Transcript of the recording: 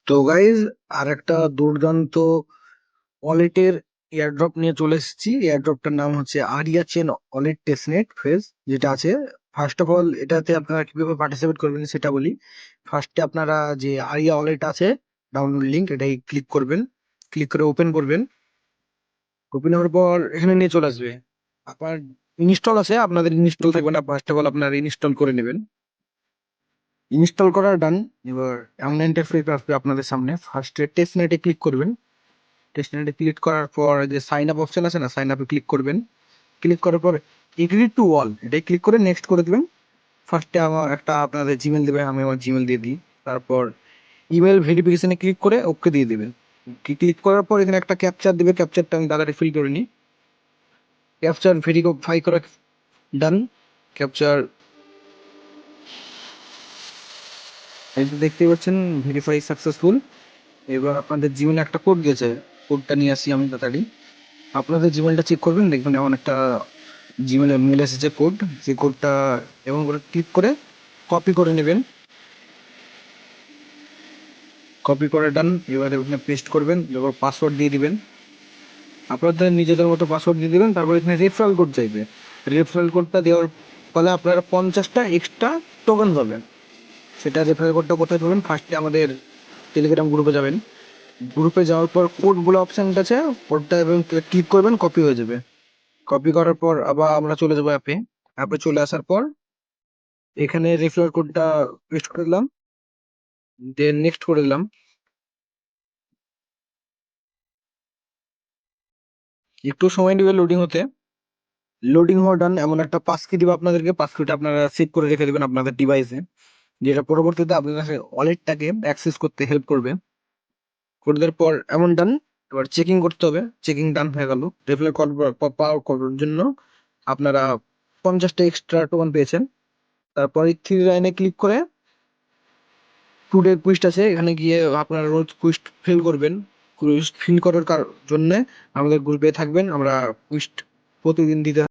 তো গাইজ আর একটা দুর্দান্ত ওয়ালেটের এয়ারড্রপ নিয়ে চলে এসেছি। এয়ারড্রপটার নাম হচ্ছে Aria chain wallet testnet phase যেটা আছে। ফার্স্ট অফ অল এটাতে আপনারা কিভাবে পার্টিসিপেট করবেন সেটা বলি। ফার্স্টে আপনারা যে আরিয়া ওয়ালেট আছে ডাউনলোড লিঙ্ক এটাই ক্লিক করবেন, ক্লিক করে ওপেন করবেন। ওপেন হওয়ার পর এখানে নিয়ে চলে আসবে। আপনার ইনস্টল আছে, আপনাদের ইনস্টল থাকবে না, ফার্স্ট অফ অল আপনারা ইনস্টল করে নেবেন। ইনস্টল করা ডান। এবার এমন ইন্টারফেস আসবে আপনাদের সামনে। ফার্স্টে টেস্ট নেটে ক্লিক করবেন। টেস্ট নেটে ক্লিক করার পর যে সাইন আপ অপশন আছে না, সাইন আপে ক্লিক করবেন। ক্লিক করার পর এগ্রি টু অল এটাই ক্লিক করে নেক্সট করে দেবেন। ফার্স্টে আমার একটা আপনাদের জিমেল দেবেন, আমি আমার জিমেল দিয়ে দিই। তারপর ইমেল ভেরিফিকেশনে ক্লিক করে ওকে দিয়ে দেবেন। ক্লিক করার পর এখানে একটা ক্যাপচার দেবে, ক্যাপচারটা আমি দাদারে ফিল করে নিই। ক্যাপচার ভেরিফাই করা ডান। ক্যাপচার এই যে দেখতে পাচ্ছেন ভেরিফাই সাকসেসফুল। এবার আপনাদের জিমেলে একটা কোড গেছে, কোডটা নিয়ে আসি আমি তাড়াতাড়ি। আপনাদের জিমেলটা চেক করবেন, দেখবেন এমন একটা জিমেলে মেল এসেছে কোড। সেই কোডটা এমন করে ক্লিক করে কপি করে নেবেন। কপি করে ডান। এবারে ওখানে পেস্ট করবেন, এবার পাসওয়ার্ড দিয়ে দিবেন। আপনাদের নিজেদের মতো পাসওয়ার্ড দিয়ে দিবেন। তারপর এখানে রেফারেল কোড চাইবে। রেফারেল কোডটা দেওয়ার ফলে আপনারা 50টা এক্সট্রা টোকেন পাবেন। সেটা রেফারেল কোডটা কোথায় পাবেন? ফার্স্টে আমাদের টেলিগ্রাম গ্রুপে যাবেন। গ্রুপে যাওয়ার পর কোড বলে অপশানটা আছে, কোডটা এবং ক্লিক করবেন, কপি হয়ে যাবে। কপি করার পর আবার আমরা চলে যাবো অ্যাপে। অ্যাপে চলে আসার পর এখানে রেফারেল কোডটা পেস্ট করে দিলাম, দেন নেক্সট করে দিলাম। একটু সময় নেবে লোডিং হতে। লোডিং হওয়া ডান। এমন একটা পাসকি দিবে আপনাদেরকে, পাসকিটা আপনারা সেভ করে রেখে দেবেন আপনাদের ডিভাইসে, যেটা পরবর্তীতে আপনার কাছে ওয়ালেটটাকে অ্যাক্সেস করতে হেল্প করবে। করে দেওয়ার পর এমন ডান। এবার চেকিং করতে হবে, চেকিং ডান হয়ে গেল। রেফারেল কোড পাওয়ার করার জন্য আপনারা 50টা এক্সট্রা টোকেন পেয়েছেন। তারপর থ্রি লাইনে ক্লিক করে টুডে কুইস্ট আছে, এখানে গিয়ে আপনারা রোজ কুইস্ট ফিল করবেন। কুইস্ট ফিল করার জন্য আমাদের গ্রুপে থাকবেন, আমরা কুইস্ট প্রতিদিন দিতে